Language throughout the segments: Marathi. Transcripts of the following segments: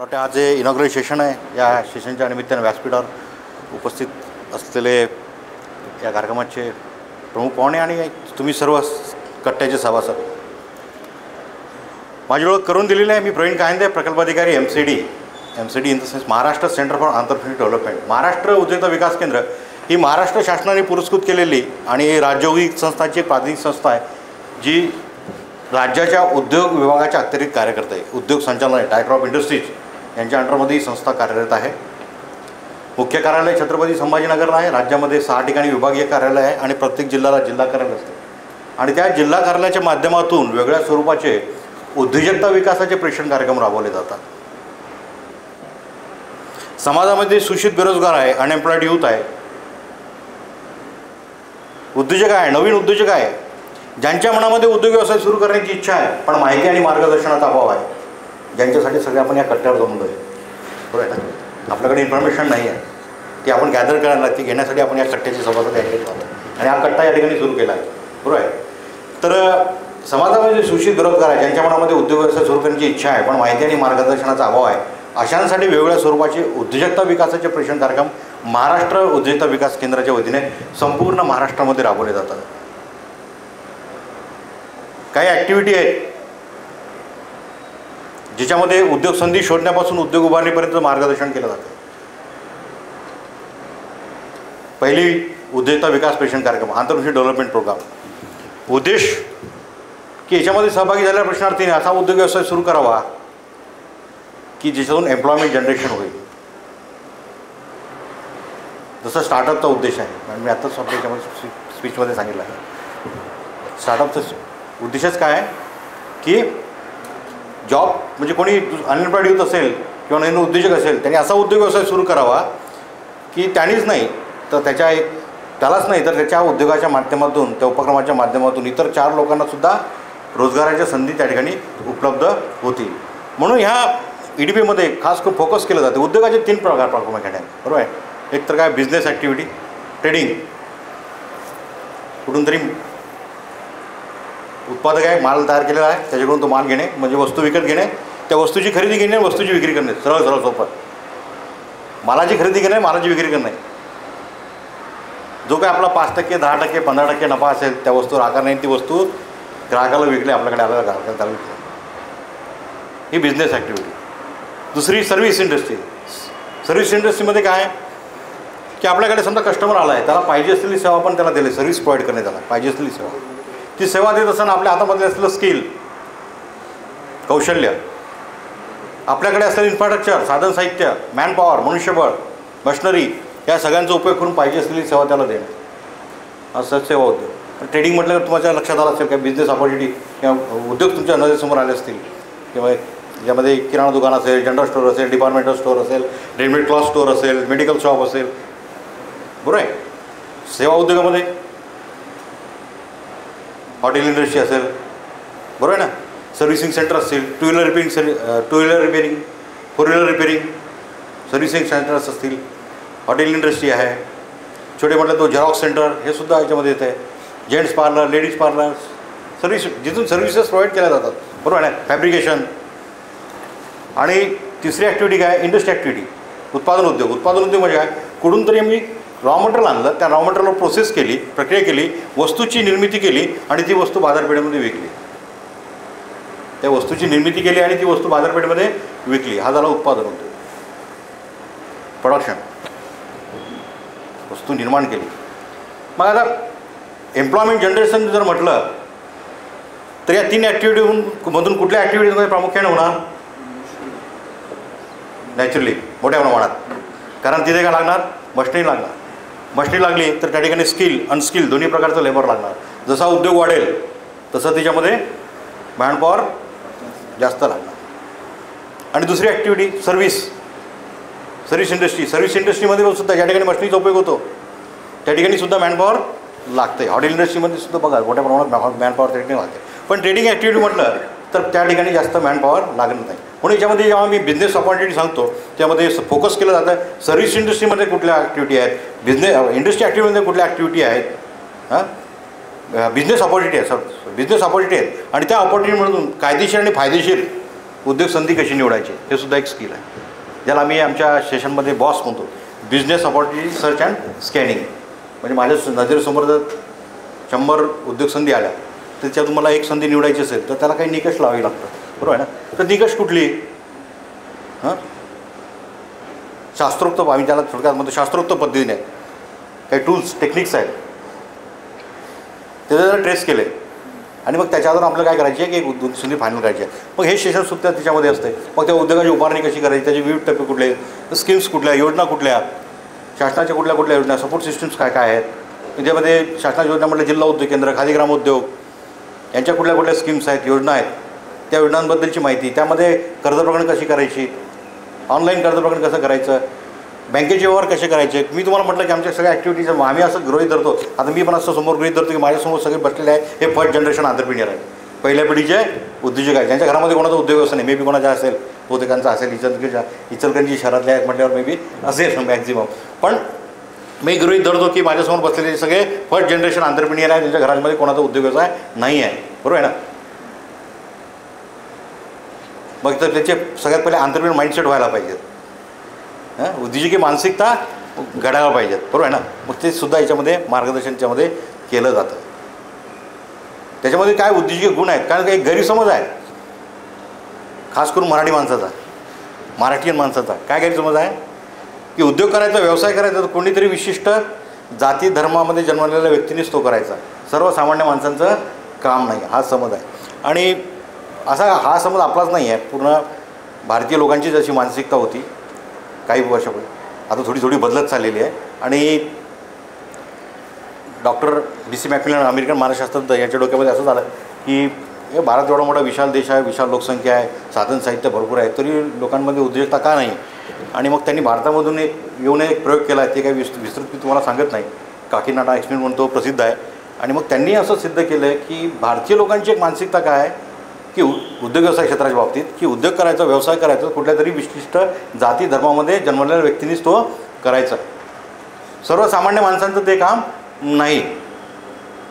मला वाटतं आज जे इनॉग्रेल सेशन आहे, या सेशनच्या निमित्ताने व्यासपीठावर उपस्थित असलेले या कार्यक्रमाचे प्रमुख पाहुणे आणि तुम्ही सर्व कट्ट्याचे सभासद, माझी ओळख करून दिलेली आहे. मी प्रवीण कायंदे, प्रकल्पाधिकारी MCD in the sense Maharashtra centre for entrepreneurship development. Maharashtra उद्योजकता विकास केंद्र ही महाराष्ट्र शासनाने पुरस्कृत केलेली आणि राज्यौद्योगिक संस्थांची एक प्रातिनिधिक संस्था आहे, जी राज्याच्या उद्योग विभागाच्या अतिरिक्त कार्य करते आहे. उद्योग संचालनालय डायरेक्टर ऑफ इंडस्ट्रीज यांच्या अंडरमध्ये ही संस्था कार्यरत आहे. मुख्य कार्यालय छत्रपती संभाजीनगरला आहे. राज्यामध्ये 6 ठिकाणी विभागीय कार्यालय आहे आणि प्रत्येक जिल्ह्याला जिल्हा कार्यालय असते आणि त्या जिल्हा कार्यालयाच्या माध्यमातून वेगळ्या स्वरूपाचे उद्योजकता विकासाचे प्रशिक्षण कार्यक्रम राबवले जातात. समाजामध्ये सूचित बेरोजगार आहे, अनएम्प्लॉईड यूथ आहे, उद्योजक आहे, नवीन उद्योजक आहे, ज्यांच्या मनामध्ये उद्योग व्यवसाय सुरू करण्याची इच्छा आहे पण माहिती आणि मार्गदर्शनाचा अभाव आहे, ज्यांच्यासाठी सगळे आपण या कट्ट्यावर जमलो आहे. बरोबर आहे ना? आपल्याकडे इन्फॉर्मेशन नाही आहे ती आपण गॅदर करायला ती घेण्यासाठी आपण या कट्ट्याची सभासद या ठिकाणी झालो आणि हा कट्टा या ठिकाणी सुरू केला आहे. बरोबर आहे. तर समाजामध्ये सूचित बेरोजगार आहे, ज्यांच्या मनामध्ये उद्योग व्यवसाय सुरू करण्याची इच्छा आहे पण माहिती आणि मार्गदर्शनाचा अभाव आहे, अशांसाठी वेगवेगळ्या स्वरूपाचे उद्योजकता विकासाचे प्रशिक्षण कार्यक्रम महाराष्ट्र उद्योजकता विकास केंद्राच्या वतीने संपूर्ण महाराष्ट्रामध्ये राबवले जातात. काही ॲक्टिव्हिटी आहेत ज्याच्यामध्ये उद्योग संधी शोधण्यापासून उद्योग उभारणीपर्यंत मार्गदर्शन केलं जातं. पहिली उद्योजकता विकास प्रशिक्षण कार्यक्रम एंटरप्रेन्योरशिप डेव्हलपमेंट प्रोग्राम. उद्देश की याच्यामध्ये सहभागी झालेल्या प्रशिक्षणार्थीने असा उद्योग व्यवसाय सुरू करावा की ज्याच्यातून एम्प्लॉयमेंट जनरेशन होईल. जसं स्टार्टअपचा उद्देश आहे, मी आत्ताच आपल्या याच्यामध्ये स्पीचमध्ये सांगितलं आहे. स्टार्टअपचा उद्देशच काय आहे की जॉब म्हणजे कोणी अनएम्प्लॉईड यूथ असेल किंवा नवीन उद्योजक असेल त्यांनी असा उद्योग व्यवसाय सुरू करावा की त्यानेच नाही तर त्यालाच नाही तर त्याच्या उद्योगाच्या माध्यमातून, त्या उपक्रमाच्या माध्यमातून इतर 4 लोकांनासुद्धा रोजगाराच्या संधी त्या ठिकाणी उपलब्ध होतील. म्हणून ह्या EDPमध्ये खास खूप फोकस केलं जाते. उद्योगाचे 3 प्रकार प्रामुख्याने आहेत. बरोबर आहे. एक तर काय बिझनेस ॲक्टिव्हिटी, ट्रेडिंग, कुठून तरी उत्पादक आहे, माल तयार केलेला आहे, त्याच्याकडून तो माल घेणे म्हणजे वस्तू विकत घेणे, त्या वस्तूची खरेदी घेणे, वस्तूची विक्री करणे, सरळ सोपं. मालाची खरेदी करणे, मालाची विक्री करणे. जो काय आपला 5%, 10%, 15% नफा असेल त्या वस्तूवर आकारणे, ती वस्तू ग्राहकाला विकली, आपल्याकडे आलेल्या ग्राहकाला त्याला विकली, ही बिझनेस ॲक्टिव्हिटी. दुसरी सर्व्हिस इंडस्ट्री. सर्व्हिस इंडस्ट्रीमध्ये काय की आपल्याकडे समजा कस्टमर आला आहे, त्याला पाहिजे असलेली सेवा पण त्याला दिली, सर्व्हिस प्रोव्हाइड करणे, त्याला पाहिजे असलेली सेवा, ती सेवा देत असताना आपल्या हातामध्ये असलेलं स्किल, कौशल्य, आपल्याकडे असलेलं इन्फ्रास्ट्रक्चर, साधन साहित्य, मॅनपॉवर, मनुष्यबळ, मशिनरी, या सगळ्यांचा उपयोग करून पाहिजे असलेली सेवा त्याला देणे, असं सेवा उद्योग. ट्रेडिंग म्हटलं तर तुमच्या लक्षात आलं असेल काही बिझनेस ऑपॉर्च्युनिटी किंवा उद्योग तुमच्या नजरेसमोर आले असतील, किंवा ज्यामध्ये किराणा दुकान असेल, जनरल स्टोअर असेल, डिपार्टमेंटल स्टोअर असेल, रेडीमेड क्लॉथ स्टोअर असेल, मेडिकल शॉप असेल. बरोबर आहे. सेवा उद्योगामध्ये हॉटेल इंडस्ट्री असेल, बरोबर आहे ना, सर्व्हिसिंग सेंटर असतील, two wheeler repairing, 4 wheeler repairing, servicing centres असतील, हॉटेल इंडस्ट्री आहे. छोटे म्हटलं तो झेरॉक्स सेंटर, हे सुद्धा याच्यामध्ये येते. जेंट्स पार्लर, लेडीज पार्लर, जिथून सर्व्हिसेस प्रोव्हाइड केल्या जातात. बरोबर आहे. फॅब्रिकेशन. आणि तिसरी ॲक्टिव्हिटी काय, इंडस्ट्री ॲक्टिव्हिटी, उत्पादन उद्योग. उत्पादन उद्योग म्हणजे काय, कुठून तरी आम्ही रॉ मटेरियल आणलं, त्या रॉ मटेरियलवर प्रोसेस केली, प्रक्रिया केली, वस्तूची निर्मिती केली आणि ती वस्तू बाजारपेठेमध्ये विकली. त्या वस्तूची निर्मिती केली आणि ती वस्तू बाजारपेठेमध्ये विकली, हा झाला उत्पादन उद्योग. प्रोडक्शन, वस्तू निर्माण केली. मग आता एम्प्लॉयमेंट जनरेशन जर म्हटलं तर या 3 ॲक्टिव्हिटीमधून कुठल्या ॲक्टिव्हिटीमध्ये प्रामुख्याने होणार, नॅचरली मोठ्या प्रमाणात, कारण तिथे काय लागणार, मशिनरी लागणार. मशिनरी लागली तर त्या ठिकाणी स्किल, अनस्किल दोन्ही प्रकारचं लेबर लागणार. जसा उद्योग वाढेल तसं त्याच्यामध्ये मॅनपॉवर जास्त लागणार. आणि दुसरी ॲक्टिव्हिटी सर्व्हिस इंडस्ट्री. सर्व्हिस इंडस्ट्रीमध्ये सुद्धा ज्या ठिकाणी मशिनरीचा उपयोग होतो त्या ठिकाणी सुद्धा मॅनपॉवर लागते. हॉटेल इंडस्ट्रीमध्ये सुद्धा बघा मोठ्या प्रमाणात मॅनपॉवर त्या ठिकाणी लागते. पण ट्रेडिंग ॲक्टिव्हिटी म्हटलं तर त्या ठिकाणी जास्त मॅनपॉवर लागत नाही. म्हणून याच्यामध्ये जेव्हा मी बिझनेस ऑपॉर्च्युनिटी सांगतो त्यामध्ये फोकस केलं जातं सर्व्हिस इंडस्ट्रीमध्ये कुठल्या ॲक्टिव्हिटी आहेत, इंडस्ट्री ॲक्टिव्हिटीमध्ये कुठल्या ॲक्टिव्हिटी आहेत, बिझनेस ऑपॉर्च्युनिटी आहेत आणि त्या ऑपॉर्च्युनिटीमधून कायदेशीर आणि फायदेशीर उद्योग संधी कशी निवडायची हे सुद्धा एक स्किल आहे, ज्याला आम्ही आमच्या सेशनमध्ये बॉस म्हणतो, business opportunity search and scanning. म्हणजे माझ्या नजरेसमोर जर 100 उद्योग संधी आल्या तर त्याच्यात तुम्हाला एक संधी निवडायची असेल तर त्याला काही निकष लावावे लागतात, बरोबर आहे ना. तर निकष कुठली? शास्त्रोक्त, आम्ही त्याला थोडक्यात म्हणतो शास्त्रोक्त पद्धतीने काही टूल्स टेक्निक्स आहेत ते जर ट्रेस केले आणि मग त्याच्यावर आपल्याला काय करायची आहे की एक उद्योग संधी फायनल करायची आहे. मग हे सेशन सुद्धा त्याच्यामध्ये असते. मग त्या उद्योगाची उभारणी कशी करायची, त्याचे विविध टप्पे कुठले, स्कीम्स कुठल्या, योजना कुठल्या, शासनाच्या कुठल्या कुठल्या योजना, सपोर्ट सिस्टम्स काय काय आहेत, त्याच्यामध्ये शासनाच्या योजना म्हटलं जिल्हा उद्योग केंद्र, खादी ग्रामोद्योग यांच्या कुठल्या कुठल्या स्कीम्स आहेत, योजना आहेत, त्या योजनांबद्दलची माहिती, त्यामध्ये कर्ज प्रकरण कशी करायची, ऑनलाईन कर्ज प्रकरण कसं करायचं, बँकेचे व्यवहार कसे करायचे. मी तुम्हाला म्हटलं की आमच्या सगळ्या ॲक्टिव्हिटीज आम्ही असं गृहीत धरतो. आता मी पण असं समोर गृहीत धरतो की माझ्यासमोर सगळे बसलेले आहे हे फर्स्ट जनरेशन एंटरप्रेन्योर आहे, पहिल्या पिढीचे उद्योजक आहेत, ज्यांच्या घरामध्ये कोणाचा उद्योग व्यवसाय नाही. मे बी कोणाचा असेल, बहुतेकांचा असेल, इचलकरंजी शहरातले आहेत म्हटल्यावर मे बी असेल मॅक्झिमम. पण मी गृहीत धरतो की माझ्यासमोर बसलेले सगळे फर्स्ट जनरेशन एंटरप्रेन्योर आहे, ज्यांच्या घरामध्ये कोणाचा उद्योग व्यवसाय नाही आहे, बरोबर आहे ना. मग तर त्याचे सगळ्यात पहिले एंटरप्रेन्योर माइंडसेट व्हायला पाहिजेत, उद्योजकी मानसिकता घडायला पाहिजेत, बरोबर आहे ना. मग ते सुद्धा याच्यामध्ये मार्गदर्शनच्यामध्ये केलं जातं. त्याच्यामध्ये काय उद्योजकी गुण आहेत, कारण एक गैरसमज आहे खास करून मराठी माणसाचा, मराठीयन माणसाचा काय गैरसमज आहे की उद्योग करायचा, व्यवसाय करायचा तर कोणीतरी विशिष्ट जाती धर्मामध्ये जन्मलेल्या व्यक्तीनेच तो करायचा, सर्वसामान्य माणसांचं काम नाही, हा समज आहे. आणि असा हा समज आपलाच नाही आहे, पूर्ण भारतीय लोकांची जशी मानसिकता होती काही वर्षापूर्वी आता थोडी थोडी बदलत चाललेली आहे. आणि डॉक्टर DC मॅकमिलन अमेरिकन मानसशास्त्रज्ञ यांच्या डोक्यामध्ये असं झालं की हे भारत एवढा मोठा विशाल देश आहे, विशाल लोकसंख्या आहे, साधन साहित्य भरपूर आहे, तरी लोकांमध्ये उद्योजकता का नाही. आणि मग त्यांनी भारतामधून येऊन एक प्रयोग केला आहे, ते काही विस्तृत मी तुम्हाला सांगत नाही, काकीनाडा एक्सपेरिमेंट म्हणून तो प्रसिद्ध आहे. आणि मग त्यांनी असं सिद्ध केलं आहे की भारतीय लोकांची एक मानसिकता काय आहे की उद्योग व्यवसाय क्षेत्राच्या बाबतीत की उद्योग करायचा, व्यवसाय करायचा कुठल्या तरी विशिष्ट जाती धर्मामध्ये जन्मलेल्या व्यक्तींनीच तो करायचा, सर्वसामान्य माणसांचं ते काम नाही.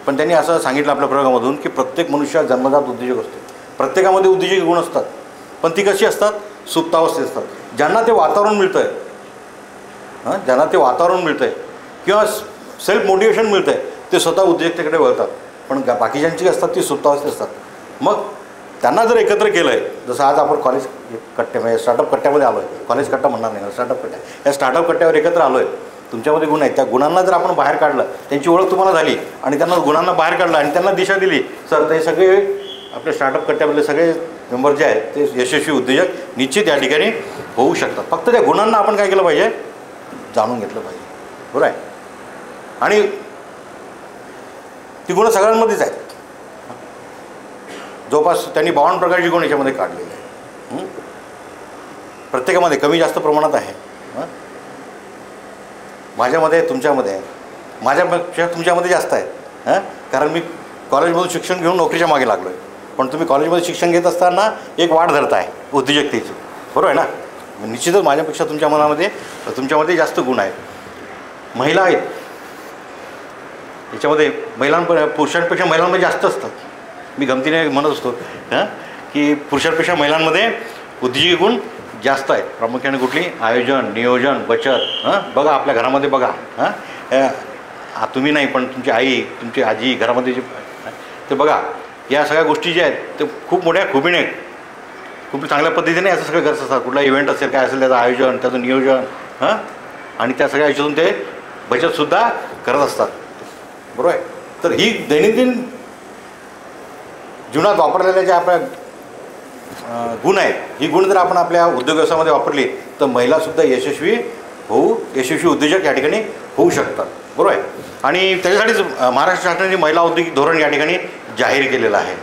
पण त्यांनी असं सांगितलं आपल्या प्रयोगामधून की प्रत्येक मनुष्य जन्मजात उद्योजक असतो, प्रत्येकामध्ये उद्योजक गुण असतात, पण ती कशी असतात, सुप्तावस्थेत असतात. ज्यांना ते वातावरण मिळतं आहे, ज्यांना ते वातावरण मिळतं आहे किंवा सेल्फ मोटिवेशन मिळतं आहे ते स्वतः उद्योजकतेकडे वळतात. पण बाकीच्यांची असतात ती सुप्तावस्थेत असतात. मग त्यांना जर एकत्र केलं आहे, जसं आज आपण कॉलेज कट्ट्या म्हणजे स्टार्टअप कट्ट्यामध्ये आलो आहे, कॉलेज कट्टा म्हणणार नाही, स्टार्टअप कट्ट्या, या स्टार्टअप कट्ट्यावर एकत्र आलो आहे, तुमच्यामध्ये गुण आहेत, त्या गुणांना जर आपण बाहेर काढलं, त्यांची ओळख तुम्हाला झाली आणि त्यांना गुणांना बाहेर काढलं आणि त्यांना दिशा दिली, सर ते सगळे आपल्या स्टार्टअप कट्ट्यामधले सगळे मेंबर जे आहेत ते यशस्वी उद्योजक निश्चित या ठिकाणी होऊ शकतात. फक्त त्या गुणांना आपण काय केलं पाहिजे, जाणून घेतलं पाहिजे, बरोबर आहे. आणि ती गुणं सगळ्यांमध्येच आहेत, जवळपास त्यांनी 52 प्रकारची गुण याच्यामध्ये काढलेले आहे, प्रत्येकामध्ये कमी जास्त प्रमाणात आहे. माझ्यामध्ये, तुमच्यामध्ये आहे, माझ्यापेक्षा तुमच्यामध्ये जास्त आहे, कारण मी कॉलेजमधून शिक्षण घेऊन नोकरीच्या मागे लागलो आहे. पण तुम्ही कॉलेजमध्ये शिक्षण घेत असताना एक वाढ धरताय उद्योजकतेची, बरोबर आहे ना. निश्चितच माझ्यापेक्षा तुमच्यामध्ये जास्त गुण आहेत. महिला आहेत याच्यामध्ये, पुरुषांपेक्षा महिलांमध्ये जास्त असतात. मी गमतीने म्हणत असतो की पुरुषांपेक्षा महिलांमध्ये उद्योजकी गुण जास्त आहेत. प्रामुख्याने कुठली, आयोजन, नियोजन, बचत. बघा आपल्या घरामध्ये बघा, तुम्ही नाही पण तुमची आई, तुमची आजी घरामध्ये जे ते बघा, या सगळ्या गोष्टी ज्या आहेत ते खूप मोठ्या खुबीने खूप चांगल्या पद्धतीने असं सगळं करत असतात. कुठला इव्हेंट असेल काय असेल त्याचं आयोजन, त्याचं नियोजन, आणि त्या सगळ्या याच्यातून ते बचतसुद्धा करत असतात, बरोबर आहे. तर ही दैनंदिन जीवनात वापरलेल्या ज्या आपल्या गुण आहेत, ही गुण जर आपण आपल्या उद्योग व्यवसायामध्ये वापरली तर महिलासुद्धा यशस्वी उद्योजक या ठिकाणी होऊ शकतात, बरोबर आहे. आणि त्याच्यासाठीच महाराष्ट्र शासनाने महिला औद्योगिक धोरण या ठिकाणी जाहीर केलेलं आहे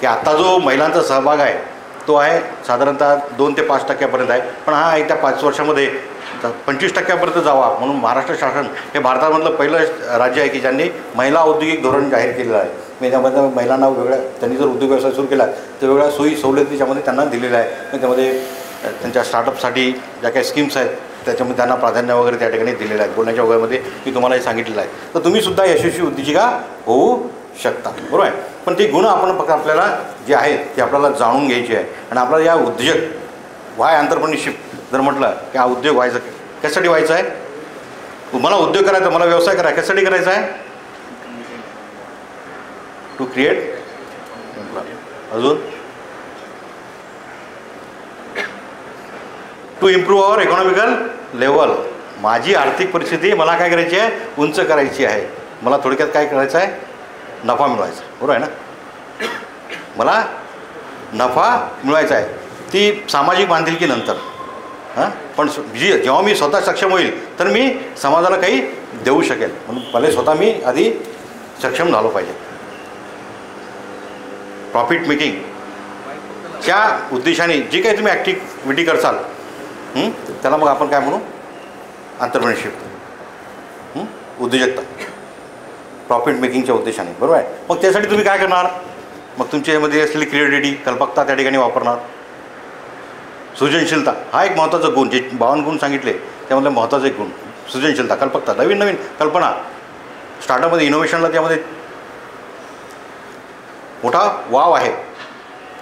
की आत्ता जो महिलांचा सहभाग आहे तो आहे साधारणतः 2 ते 5% आहे. पण हा येत्या 5 वर्षामध्ये 25% जावा म्हणून महाराष्ट्र शासन हे भारतामधलं पहिलं राज्य आहे की ज्यांनी महिला औद्योगिक धोरण जाहीर केलेलं आहे. म्हणजे त्यामध्ये महिलांना वेगळ्या, त्यांनी जर उद्योग व्यवसाय सुरू केला तर वेगळ्या सोयी सवलती त्याच्यामध्ये त्यांना दिलेल्या आहे. मग त्यामध्ये त्यांच्या स्टार्टअपसाठी ज्या काही स्कीम्स आहेत त्याच्यामध्ये त्यांना प्राधान्य वगैरे त्या ठिकाणी दिलेलं आहे. बोलण्याच्या वगैरेमध्ये मी तुम्हाला हे सांगितलेलं आहे. तर तुम्हीसुद्धा यशस्वी उद्योजिका होऊ शकता, बरोबर आहे. पण ती गुण आपण फक्त आपल्याला जे आहेत ते आपल्याला जाणून घ्यायची आहे. आणि आपल्याला या उद्योजक व्हाय एंटरप्रेन्योरशिप जर म्हटलं की हा उद्योग व्हायचं कशासाठी व्हायचं आहे, मला उद्योग करायचा, मला व्यवसाय करायचा, कशासाठी करायचा आहे, टू क्रिएट, अजून to improve our economical level. माझी आर्थिक परिस्थिती मला काय करायची आहे, उंच करायची आहे. मला थोडक्यात काय करायचं आहे, नफा मिळवायचा. बरोबर आहे ना, मला नफा मिळवायचा आहे. ती सामाजिक बांधिलकीनंतर हां, पण जेव्हा मी स्वतः सक्षम होईल तर मी समाजाला काही देऊ शकेल. म्हणून पहिले स्वतः मी आधी सक्षम झालो पाहिजे. प्रॉफिट मेकिंगच्या उद्देशाने जी काही तुम्ही ॲक्टिव्हिटी करसाल त्याला मग आपण काय म्हणू, एंटरप्रेन्योरशिप, उद्योजकता, प्रॉफिट मेकिंगच्या उद्देशाने. बरोबर आहे. मग त्यासाठी तुम्ही काय करणार, मग तुमच्यामध्ये असलेली क्रिएटिव्हिटी, कल्पकता त्या ठिकाणी वापरणार. सृजनशीलता हा एक महत्त्वाचा गुण, जे 52 गुण सांगितले त्यामधले महत्त्वाचा एक गुण सृजनशीलता, कल्पकता, नवीन नवीन कल्पना. स्टार्टअपमध्ये इनोव्हेशनला त्यामध्ये मोठा वाव आहे.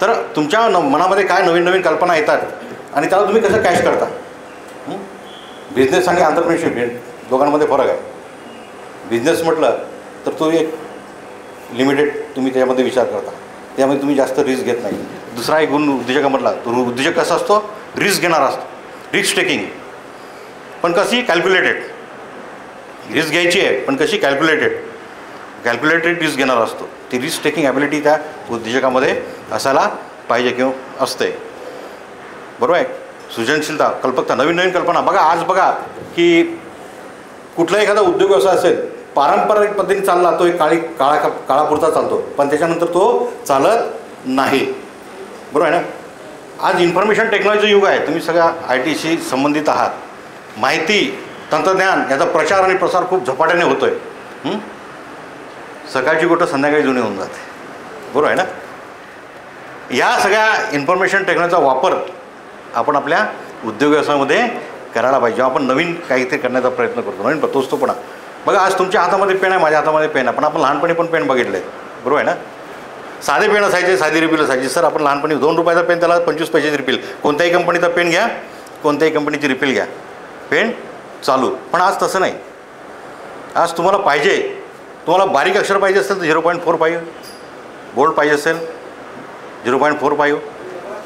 तर तुमच्या मनामध्ये काय नवीन नवीन कल्पना येतात आणि त्याला तुम्ही कसं कॅश करता. बिझनेस आणि एंटरप्रेन्योरशिप दोघांमध्ये फरक आहे. बिझनेस म्हटलं तर तो एक लिमिटेड तुम्ही त्याच्यामध्ये विचार करता, त्यामध्ये तुम्ही जास्त रिस्क घेत नाही. दुसरा एक गुण उद्योजक म्हटला, तो उद्योजक कसा असतो, रिस्क घेणारा असतो. रिस्क टेकिंग, पण कशी कॅल्क्युलेटेड. रिस्क घ्यायची आहे पण कशी कॅल्क्युलेटेड रिस्क घेणारा असतो. ती रिस्क टेकिंग ॲबिलिटी त्या उद्योजकामध्ये असायला पाहिजे किंवा असते. बरोबर आहे. सृजनशीलता, कल्पकता, नवीन नवीन कल्पना. बघा आज बघा की कुठलाही एखादा उद्योग व्यवसाय असेल, पारंपरिक पद्धतीने चालला तो एक काळापुरता चालतो, पण त्याच्यानंतर तो चालत नाही. बरोबर आहे ना. आज इन्फॉर्मेशन टेक्नॉलॉजीचं युग आहे. तुम्ही सगळ्या IT शी संबंधित आहात. माहिती तंत्रज्ञान याचा प्रचार आणि प्रसार खूप झपाट्याने होतो आहे. सकाळची गोष्ट संध्याकाळी जुनी होऊन जाते. बरोबर आहे ना. या सगळ्या इन्फॉर्मेशन टेक्नॉलॉजीचा वापर आपण आपल्या उद्योग व्यवसायामध्ये करायला पाहिजे. जेव्हा आपण नवीन काहीतरी करण्याचा प्रयत्न करतो, नवीन तोचतोपणा. बघा आज तुमच्या हातामध्ये पेन आहे, माझ्या हातामध्ये पेन आहे, पण आपण लहानपणी पण पेन बघितले आहेत. बरोबर आहे ना. साधे पेन असायचे, साधी रिफिल असायची. सर आपण लहानपणी 2 रुपयाचा पेन, त्याला 25 पैशाची रिफिल. कोणत्याही कंपनीचा पेन घ्या, कोणत्याही कंपनीची रिफिल घ्या, पेन चालू. पण आज तसं नाही. आज तुम्हाला पाहिजे, तुम्हाला बारीक अक्षर पाहिजे असेल तर 0.4 पाहिजे, बोल्ड पाहिजे असेल 0.4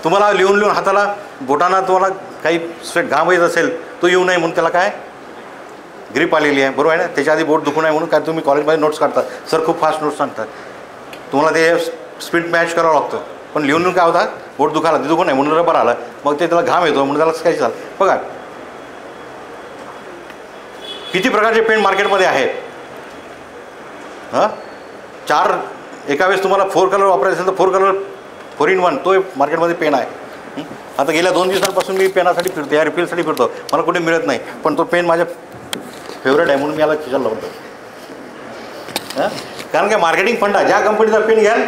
तुम्हाला लिहून लिहून हाताला बोटांना तुम्हाला काही स्वेट घाम येत असेल तो येऊ नये म्हणून त्याला काय ग्रीप आलेली आहे. बरोबर आहे ना. त्याच्या आधी बोट दुखू नये म्हणून काय तुम्ही कॉलेजमध्ये नोट्स काढतात, सर खूप फास्ट नोट्स सांगतात, तुम्हाला ते स्पीड मॅच करावं लागतं. पण लिहून लिहून काय होतात, बोट दुखायला, ते दुखू नये म्हणून रबर आलं, मग ते त्याला घाम येतो म्हणून त्याला स्केच झालं. बघा किती प्रकारचे पेन मार्केटमध्ये आहेत. 4 एका वेळेस तुम्हाला 4 कलर वापरायचे असेल तर 4 कलर 4 in 1 तो मार्केटमध्ये पेन आहे. आता गेल्या 2 दिवसांपासून मी पेनासाठी फिरतो, या रिफिलसाठी फिरतो, मला कुठे मिळत नाही, पण तो पेन माझ्या फेवरेट आहे म्हणून मी याला खिशाला लावतो. कारण काय मार्केटिंग फंड आहे. ज्या कंपनीचा पेन घ्याल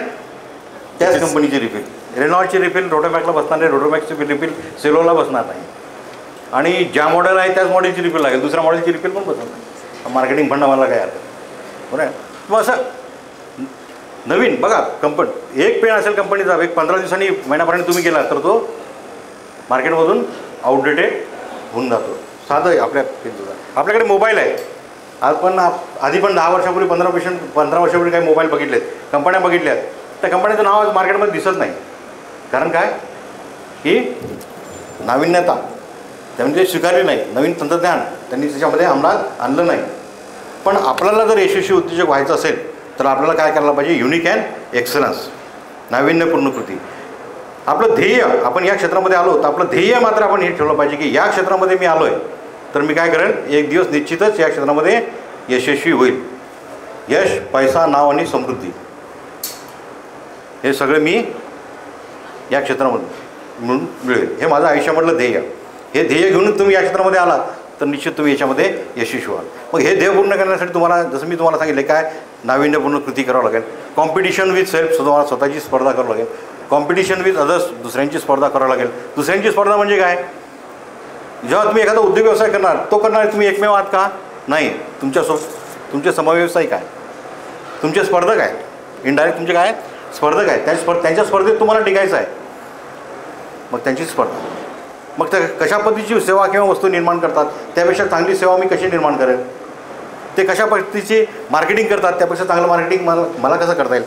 त्याच कंपनीची रिफिल. रेनॉल्डची रिफिल रोटोमॅकला बसणार नाही, रोटोमॅकची रिफिल सेलोला बसणार नाही, आणि ज्या मॉडेल आहे त्याच मॉडेलची रिफिल लागेल, दुसऱ्या मॉडेलची रिफिल पण बसणार नाही. मार्केटिंग फंड आम्हाला काय अर्थ. बरोबर आहे. मग असं नवीन बघा कंपनी, एक पेन असेल कंपनीचा, एक 15 दिवसांनी महिन्यापर्यंत तुम्ही गेला तर तो मार्केटमधून आउटडेटेड होऊन जातो. साधं आहे आपल्या पेनचं. आपल्याकडे मोबाईल आहे. आज पण आधी पण 10 वर्षापूर्वी 15 वर्षापूर्वी काही मोबाईल बघितलेत, कंपन्या बघितल्यात, त्या कंपन्यांचं नाव आज मार्केटमध्ये दिसत नाही. कारण काय की नाविन्यता त्यामध्ये स्वीकारली नाही, नवीन तंत्रज्ञान त्यांनी त्याच्यामध्ये अंमलात आणलं नाही. पण आपल्याला जर यशस्वी उद्योजक व्हायचं असेल तर आपल्याला काय करायला पाहिजे, युनिक अँड एक्सलन्स, नाविन्यपूर्ण कृती. आपलं ध्येय, आपण या क्षेत्रामध्ये आलो तर आपलं ध्येय मात्र आपण हे ठेवलं पाहिजे की या क्षेत्रामध्ये मी आलो आहे तर मी काय करेन, एक दिवस निश्चितच या क्षेत्रामध्ये यशस्वी होईल. यश, पैसा, नाव आणि समृद्धी हे सगळं मी या क्षेत्रामध्ये म्हणून मिळेल, हे माझं आयुष्यामधलं ध्येय. हे ध्येय घेऊन तुम्ही या क्षेत्रामध्ये आला तर निश्चित तुम्ही याच्यामध्ये यशस्वी व्हाल. मग हे ध्येय पूर्ण करण्यासाठी तुम्हाला, जसं मी तुम्हाला सांगितले, काय नाविन्यपूर्ण कृती करावं लागेल. कॉम्पिटिशन विथ सेल्फ, तुम्हाला स्वतःची स्पर्धा करावं लागेल. कॉम्पिटिशन विथ अदर्स, दुसऱ्यांची स्पर्धा करावं लागेल. दुसऱ्यांची स्पर्धा म्हणजे काय, जेव्हा तुम्ही एखादा उद्योग व्यवसाय करणार, तो करणार तुम्ही एकमेव आहात का, नाही, तुमचे समव्यवसायिक आहे, तुमचे स्पर्धक आहेत, इनडायरेक्ट तुमचे काय स्पर्धक आहेत, त्यांच्या स्पर्धेत तुम्हाला टिकायचं आहे, मग त्यांची स्पर्धा. मग त्या कशा पद्धतीची सेवा किंवा वस्तू निर्माण करतात, त्यापेक्षा चांगली सेवा मी कशी निर्माण करेन, ते कशा पद्धतीची मार्केटिंग करतात, त्यापेक्षा चांगलं मार्केटिंग मला कसं करता येईल.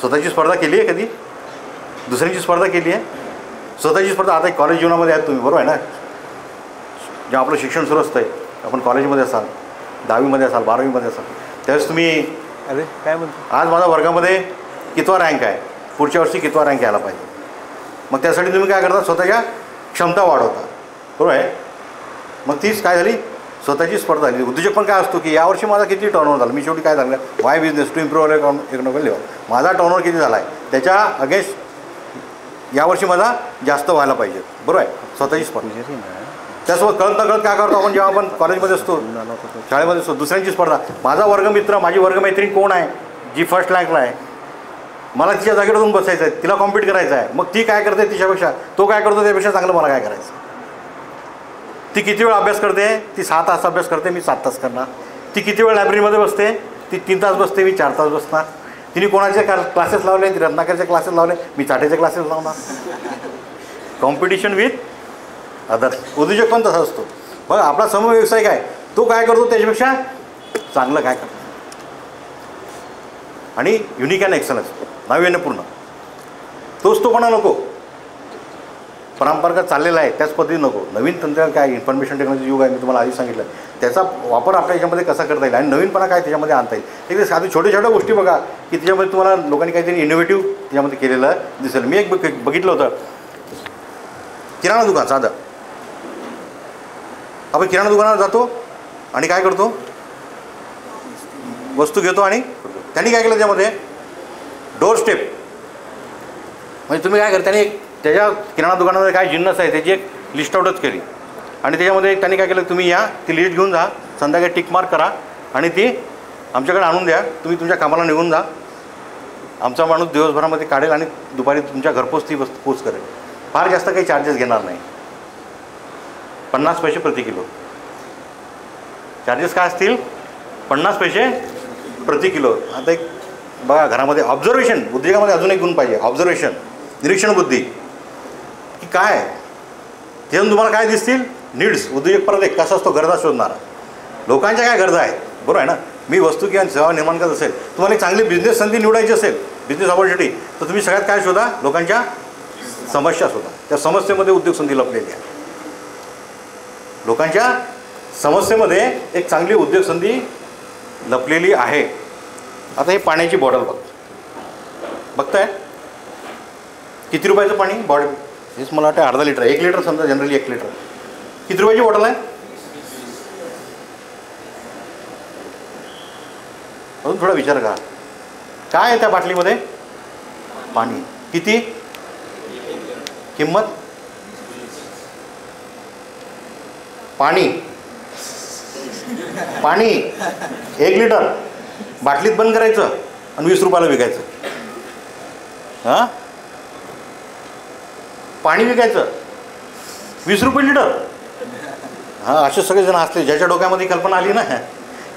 स्वतःची स्पर्धा केली आहे कधी, दुसऱ्यांची स्पर्धा केली आहे, स्वतःची स्पर्धा. आता कॉलेज जीवनामध्ये आहेत तुम्ही, बरोबर आहे ना. जेव्हा आपलं शिक्षण सुरू असतं आहे, आपण कॉलेजमध्ये असाल, 10वीमध्ये असाल, 12वीमध्ये असाल, त्यावेळेस तुम्ही अरे काय म्हणतो, आज माझा वर्गामध्ये कितवा रँक आहे, पुढच्या वर्षी कितवा रँक यायला पाहिजे. मग त्यासाठी तुम्ही काय करता, स्वतःच्या क्षमता वाढवता, बरोबर आहे. मग तीच काय झाली, स्वतःची स्पर्धा झाली. उद्योजक पण काय असतो की यावर्षी माझा किती टर्नओव्हर झाला, मी शेवटी काय झालं, why business to improve economical level, माझा टर्नओव्हर किती झाला आहे, त्याच्या अगेन्स्ट यावर्षी माझा जास्त व्हायला पाहिजे, बरोबर आहे. स्वतःची स्पर्धा. त्यासोबत कळत न कळत काय करतो आपण, जेव्हा आपण कॉलेजमध्ये असतो, शाळेमध्ये असतो, दुसऱ्यांची स्पर्धा. माझा वर्गमित्र, माझी वर्गमैत्रीण कोण आहे जी फर्स्ट रँकला आहे, मला तिच्या जागेवर जाऊन बसायचं आहे, तिला कॉम्पीट करायचं आहे. मग ती काय करते तिच्यापेक्षा, तो काय करतो त्यापेक्षा चांगलं मला काय करायचं. ती किती वेळ अभ्यास करते, ती 6 तास अभ्यास करते, मी 7 तास करणार. ती किती वेळ लायब्ररीमध्ये बसते, ती 3 तास बसते, मी 4 तास बसणार. तिने कोणाचे क्लासेस लावले, ती रत्नाकरचे क्लासेस लावले, मी चाटेचे क्लासेस लावणार. Competition with others. उद्योजक पण तसा असतो. मग आपला समव्यवसाय काय, तो काय करतो त्याच्यापेक्षा चांगलं काय करतो. आणि युनिक अँड एक्सलन्स, नाविन्यपूर्ण, तोच तोपणा नको. परंपरा चाललेला आहे त्याच पद्धती नको. नवीन तंत्रज्ञान काय, इन्फॉर्मेशन टेक्नॉलॉजी युग आहे, मी तुम्हाला आधी सांगितलं, त्याचा वापर आपल्या याच्यामध्ये कसा करता येईल आणि नवीनपणा काय त्याच्यामध्ये आणता येईल. एक साधी छोट्या छोट्या गोष्टी बघा की त्याच्यामध्ये तुम्हाला लोकांनी काहीतरी इनोव्हेटिव्ह त्याच्यामध्ये केलेलं दिसेल. मी एक बघितलं होतं, किराणा दुकान साधं. आपण किराणा दुकानावर जातो आणि काय करतो, वस्तू घेतो आणि त्यांनी काय केलं त्यामध्ये डोर स्टेप, म्हणजे तुम्ही काय करता, त्यांनी त्याच्या किराणा दुकानामध्ये काय जिन्नस आहे त्याची एक लिस्ट आउटच केली आणि त्याच्यामध्ये त्यांनी काय केलं, तुम्ही या ती लिस्ट घेऊन जा, संध्याकाळी टिक मार्क करा आणि ती आमच्याकडे आणून द्या, तुम्ही तुमच्या कामाला निघून जा, आमचा माणूस दिवसभरामध्ये काढेल आणि दुपारी तुमच्या घरपोच ती वस्तू पोच करेल. फार जास्त काही चार्जेस घेणार नाही, 50 पैसे प्रति किलो. चार्जेस काय असतील, 50 पैसे प्रति किलो. आता एक बघा घरामध्ये ऑब्झर्वेशन, उद्योगामध्ये अजून एक गुण पाहिजे, ऑब्झर्वेशन, निरीक्षण बुद्धी, की काय त्यातून तुम्हाला काय दिसतील नीड्स. उद्योजक परत एक कसा असतो, गरजा शोधणारा, लोकांच्या काय गरजा आहेत, बरोबर आहे ना. मी वस्तू किंवा सेवा निर्माण करत असेल, तुम्हाला एक चांगली बिझनेस संधी निवडायची असेल, बिझनेस ऑपॉर्च्युनिटी, तर तुम्ही सगळ्यात काय शोधा, लोकांच्या समस्या शोधा. त्या समस्येमध्ये उद्योग संधी लपलेली आहे. लोकांच्या समस्येमध्ये एक चांगली उद्योग संधी लपलेली आहे. आता हे पाण्याची बॉटल बघताय, किती रुपयाचं पाणी बॉटल, हेच मला वाटतं अर्धा लिटर, 1 लिटर समजा, जनरली 1 लिटर. किती रुपयाची बॉटल आहे, अजून थोडा विचार करा, काय आहे त्या बाटलीमध्ये, पाणी. किती किंमत, पाणी 1 लिटर बाटलीत बंद करायचं आणि 20 रुपयाला विकायचं. हां, पाणी विकायचं 20 रुपये लिटर. हां, असे सगळेजण असले ज्याच्या डोक्यामध्ये कल्पना आली ना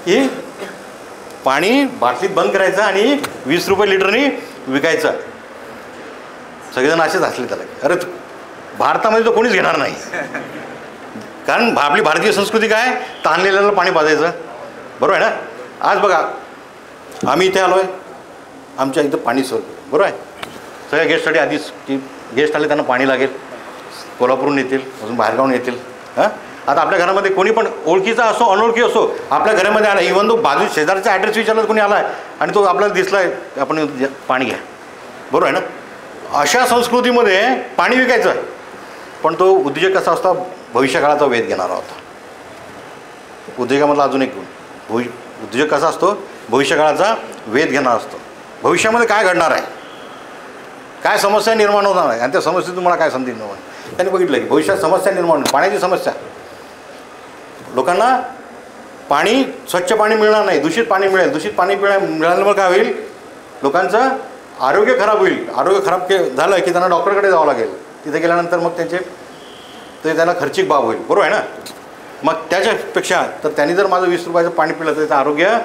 की पाणी बाटलीत बंद करायचं आणि 20 रुपये लिटरनी विकायचं. सगळेजण असेच असले त्याला. अरे भारतामध्ये तो कोणीच घेणार नाही, कारण आपली भारतीय संस्कृती काय, ताणलेल्याला पाणी पाजायचं, बरोबर आहे ना. आज बघा आम्ही इथे आलो आहे, आमच्या इथं पाणी सोय, बरोबर आहे. सगळ्या गेस्टसाठी आधीच की गेस्ट आले त्यांना पाणी लागेल, कोल्हापूरहून येतील, अजून बाहेरगावून येतील. हां, आता आपल्या घरामध्ये कोणी पण ओळखीचा असो अनोळखी असो, आपल्या घरामध्ये आला, इव्हन तो बाजू शेजारचा ॲड्रेस विचारला कोणी आला आहे आणि तो आपल्याला दिसला आहे, आपण पाणी घ्या, बरोबर आहे ना. अशा संस्कृतीमध्ये पाणी विकायचं आहे. पण तो उद्योजक कसा असतो, भविष्यकाळाचा वेध घेणारा होता. उद्योगामधला अजून एक गुण, उद्योजक कसा असतो, भविष्यकाळाचा वेध घेणारा असतो. भविष्यामध्ये काय घडणार आहे, काय समस्या निर्माण होणार आहे आणि त्या समस्येतून तुम्हाला काय संधी निर्माण. त्यांनी बघितलं की भविष्यात समस्या निर्माण होईल, पाण्याची समस्या. लोकांना पाणी, स्वच्छ पाणी मिळणार नाही, दूषित पाणी मिळेल. दूषित पाणी मिळाल्यामुळे काय होईल, लोकांचं आरोग्य खराब होईल. आरोग्य खराब झालं की त्यांना डॉक्टरकडे जावं लागेल. तिथे गेल्यानंतर मग ते त्यांना खर्चिक बाब होईल, बरोबर आहे ना. मग त्याच्यापेक्षा तर त्यांनी जर माझं 20 रुपयाचं पाणी पिलं तर त्याचं आरोग्य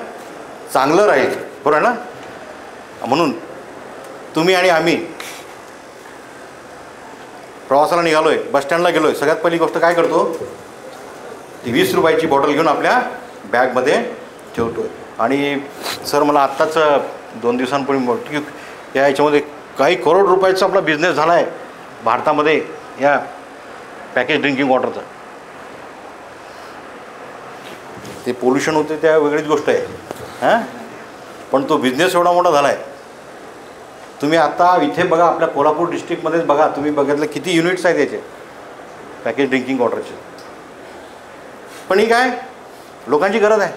चांगलं राहील, बरोबर आहे ना. म्हणून तुम्ही आणि आम्ही प्रवासाला निघालो आहे, बसस्टँडला गेलो आहे, सगळ्यात पहिली गोष्ट काय करतो, ती 20 रुपयाची बॉटल घेऊन आपल्या बॅगमध्ये ठेवतो. आणि सर मला आत्ताच 2 दिवसांपूर्वी या याच्यामध्ये काही करोड रुपयाचा आपला बिझनेस झाला आहे भारतामध्ये या पॅकेज ड्रिंकिंग वॉटरचा. ते पोल्युशन होते त्या वेगळीच गोष्ट आहे हां, पण तो बिझनेस एवढा मोठा झाला आहे. तुम्ही आता इथे बघा, आपल्या कोल्हापूर डिस्ट्रिक्टमध्येच बघा, तुम्ही बघितलं किती युनिट्स आहेत याचे पॅकेज ड्रिंकिंग वॉटरचे. पण ही काय लोकांची गरज आहे,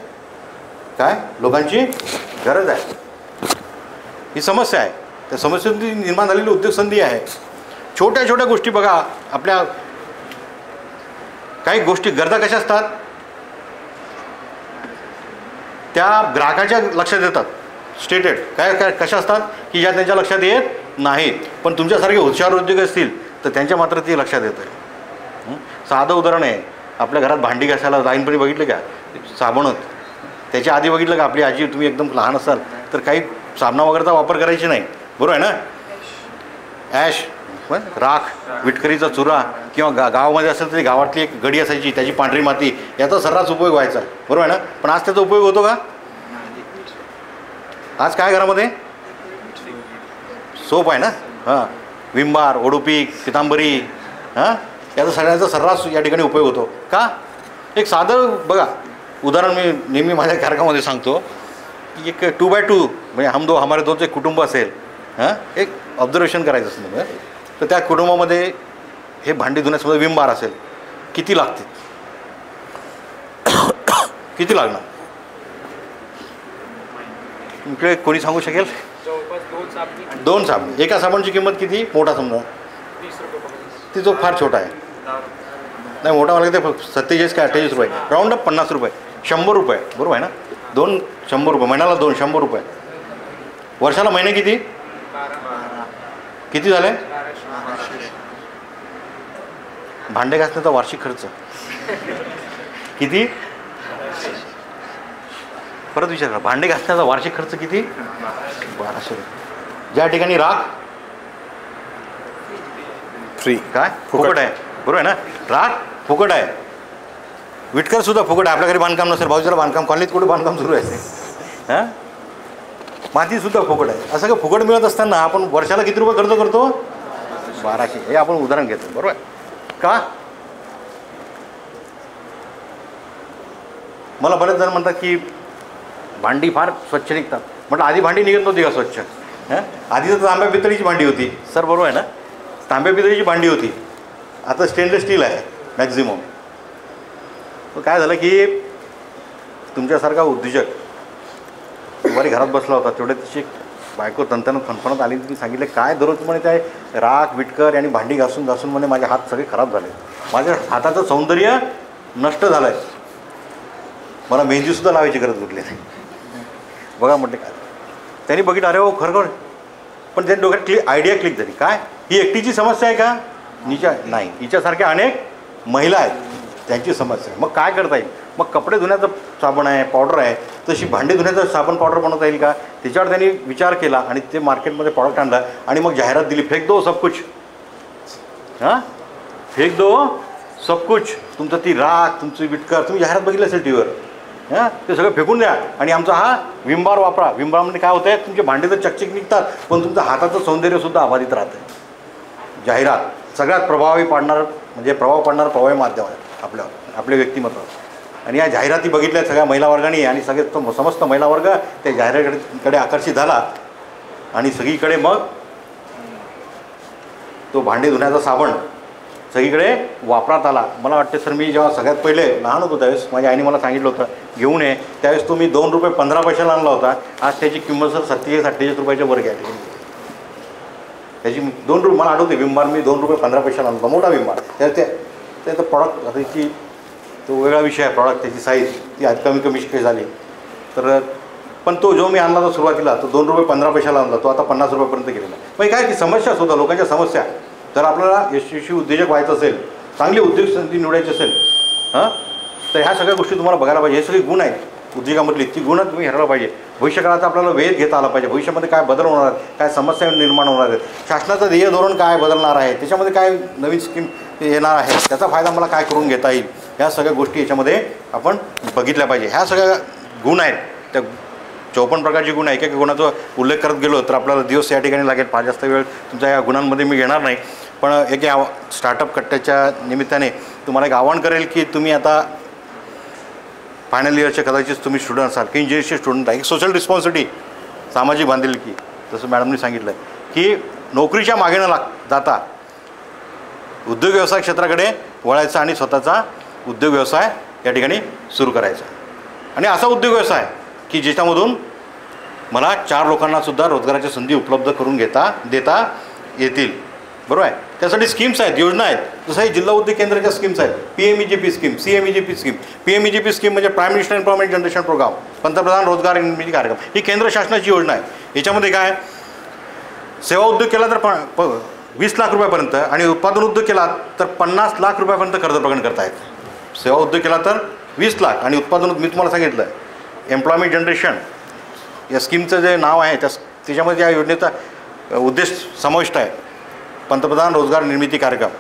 काय लोकांची गरज आहे, ही समस्या आहे. त्या समस्येतून निर्माण झालेली उद्योग संधी आहे. छोट्या छोट्या गोष्टी बघा, आपल्या काही गोष्टी गरजा कशा असतात त्या ग्राहकाच्या लक्षात येतात, स्टेटेड काय काय कशा असतात की ज्या त्यांच्या लक्षात येत नाहीत, पण तुमच्यासारखे हुशार उद्योग असतील तर त्यांच्या मात्र ते लक्षात येतं. साधं उदाहरण आहे, आपल्या घरात भांडी घासायला लाईनपणे बघितलं का साबणत, त्याच्या आधी बघितलं का आपली आजी, तुम्ही एकदम लहान असाल तर काही साबणा वगैरेचा वापर करायची नाही, बरोबर आहे ना. ॲश, राख, विटकरीचा चुरा, किंवा गावामध्ये असेल तरी गावातली एक गडी असायची, त्याची पांढरी माती, याचा सर्रास उपयोग व्हायचा, बरोबर आहे ना. पण आज त्याचा उपयोग होतो का? आज काय घरामध्ये सोप आहे ना, हां, विम बार, ओडोपी, पितांबरी, हां, याचा सगळ्यांचा सर्रास या ठिकाणी उपयोग होतो का? एक साधं बघा उदाहरण मी नेहमी माझ्या कार्यक्रमामध्ये सांगतो की एक 2x2 म्हणजे हम दो हमारे दोनचं एक कुटुंब असेल, हां, एक ऑब्झर्वेशन करायचं असेल तर त्या कुटुंबामध्ये हे भांडी धुण्यासमोर विम बार असेल, किती लागतील, किती लागणार इकडे कोणी सांगू शकेल? 2 साबण. एका साबणची किंमत किती? मोठा समजा 30 रुपये, ती जो फार छोटा आहे, नाही मोठा मला ते 47 का 48 रुपये, राऊंड अप 50 रुपये, 100 रुपये, बरोबर आहे ना. 2 100 रुपये, महिन्याला 2 100 रुपये, वर्षाला महिने किती किती झाले? भांडे घासण्याचा वार्षिक खर्च किती? परत विचार करा, भांडे घासण्याचा वार्षिक खर्च किती? 1200 रुपये. ज्या ठिकाणी राख फ्री, काय फुकट आहे, बरोबर आहे ना. राख फुकट आहे, विटकर सुद्धा फुकट आहे. आपल्या घरी बांधकाम नसेल, भाऊजीला बांधकाम, कॉलनीत कुठे बांधकाम सुरू आहे, हां, मातीसुद्धा फुकट आहे. असं का फुकट मिळत असताना आपण वर्षाला किती रुपये खर्च करतो? 1200. हे आपण उदाहरण घेतो, बरोबर आहे का? मला बरेच जण म्हणतात की भांडी फार स्वच्छ निघतात. म्हटलं आधी भांडी निघत नव्हती का स्वच्छ? हां, आधी तर तांब्या पितळीची भांडी होती, सर बरोबर आहे ना, तांब्या पितळीची भांडी होती, आता स्टेनलेस स्टील आहे मॅक्झिमम. काय झालं की तुमच्यासारखा उद्योजक दुपारी घरात बसला होता, तेवढे तिची बायको तंतन फणफणत आली, तुम्ही सांगितलं काय दररोज म्हणे त्या राख विटकर आणि भांडी घासून घासून म्हणे माझे हात सगळे खराब झाले, माझ्या हाताचं सौंदर्य नष्ट झालं आहे, मला मेहंदीसुद्धा लावायची गरज उरली नाही. बघा म्हटले काय, त्यांनी बघितलं अरे हो खरं, पण त्यांनी डोक्यात आयडिया क्लिक झाली. काय ही एकटीची समस्या आहे का? नाही, हिच्यासारख्या अनेक महिला आहेत त्यांची समस्या आहे. मग काय करता येईल? मग कपडे धुण्याचं साबण आहे, पावडर आहे, तशी भांडी धुण्याचं साबण पावडर बनवता येईल का? त्याच्यावर त्यांनी विचार केला आणि ते मार्केटमध्ये प्रॉडक्ट आणलं आणि मग जाहिरात दिली, फेक दो सब कुछ, हां, फेक दो सब कुछ. तुमचं ती राख, तुमची विटकर, तुम्ही जाहिरात बघितली असेल टी व्हीवर, हां, ते सगळं फेकून द्या आणि आमचा हा विमबार वापरा. विमबारमध्ये काय होतं आहे, तुमचे भांडे तर चकचक निघतात पण तुमचं हाताचं सौंदर्यसुद्धा अबाधित राहतं. जाहिरात सगळ्यात प्रभावी पाडणारं म्हणजे प्रभाव पाडणारं प्रभावी माध्यम आहे आपल्या व्यक्तिमत्वावर. आणि या जाहिराती बघितल्या सगळ्या महिला वर्गाने आणि सगळे समस्त महिला वर्ग त्या जाहिरातीकडे आकर्षित झाला आणि सगळीकडे मग तो भांडे धुण्याचा साबण सगळीकडे वापरात आला. मला वाटते सर मी जेव्हा सगळ्यात पहिले लहान होतो त्यावेळेस माझ्या आईने मला सांगितलं होतं घेऊन ये, त्यावेळेस तो मी 2 रुपये 15 पैशाला आणला होता. आज त्याची किंमत सर 47-48 रुपयाच्या वर घ्या. त्याची 2 रुपये मला आठवते, विमबार मी 2 रुपये 15 पैशाला आणला होता, मोठा विमबार. त्याचं प्रॉडक्ट आता की तो वेगळा विषय आहे, प्रॉडक्ट त्याची साईज ती आज कमी काही झाली तर, पण तो जो मी आणला तो सुरुवातीला तो 2 रुपये 15 पैशाला आणला, तो आता 50 रुपयापर्यंत गेलेला. मग काय की समस्याच होता, लोकांच्या समस्या. जर आपल्याला यशस्वी उद्योजक व्हायचं असेल, चांगली उद्योग संधी निवडायची असेल, हां, तर ह्या सगळ्या गोष्टी तुम्हाला बघायला पाहिजे. हे सगळे गुण आहेत उद्योगामधली ती गुणं तुम्ही हेरायला पाहिजे. भविष्यकाळाचा आपल्याला वेध घेता आला पाहिजे. भविष्यामध्ये काय बदल होणार आहेत, काय समस्या निर्माण होणार आहेत, शासनाचं ध्येय धोरण काय बदलणार आहे, त्याच्यामध्ये काय नवीन स्कीम येणार आहे, त्याचा फायदा मला काय करून घेता येईल, ह्या सगळ्या गोष्टी याच्यामध्ये आपण बघितल्या पाहिजे. ह्या सगळ्या गुण आहेत, त्या 54 प्रकारचे गुण आहे. एक गुणाचा उल्लेख करत गेलो तर आपल्याला दिवस या ठिकाणी लागेल. फार जास्त वेळ तुमच्या या गुणांमध्ये मी घेणार नाही. पण एक या स्टार्टअप कट्ट्याच्या निमित्ताने तुम्हाला एक आवाहन करेल की तुम्ही आता फायनल इयरचे कदाचित तुम्ही स्टुडंट असाल की इंजिनिअरिंगचे स्टुडंट आहे, एक सोशल रिस्पॉन्सिबिलिटी, सामाजिक बांधिलकी, जसं मॅडमनी सांगितलं की नोकरीच्या मागे न जाता उद्योग व्यवसाय क्षेत्राकडे वळायचा आणि स्वतःचा उद्योग व्यवसाय या ठिकाणी सुरू करायचा. आणि असा उद्योग व्यवसाय की ज्याच्यामधून मला 4 लोकांनासुद्धा रोजगाराच्या संधी उपलब्ध करून देता येतील. बरोबर आहे. त्यासाठी स्कीम्स आहेत, योजना आहेत. जसं हे जिल्हा उद्योग केंद्राच्या स्कीम्स आहेत. PMEGP scheme, CMEGP scheme. PMEGP scheme म्हणजे prime minister employment generation programme, पंतप्रधान रोजगार निर्मिती कार्यक्रम. ही केंद्र शासनाची योजना आहे. याच्यामध्ये काय, सेवा उद्योग केला तर 20 लाख रुपयापर्यंत आणि उत्पादन उद्योग केला तर 50 लाख रुपयापर्यंत कर्ज प्रदान करता येते. सेवा उद्योग केला तर 20 लाख आणि उत्पादन, मी तुम्हाला सांगितलं एम्प्लॉयमेंट जनरेशन या स्कीमचं जे नाव आहे त्याच्यामध्ये या योजनेचा उद्देश समाविष्ट आहे. पंतप्रधान रोजगार निर्मिती कार्यक्रम.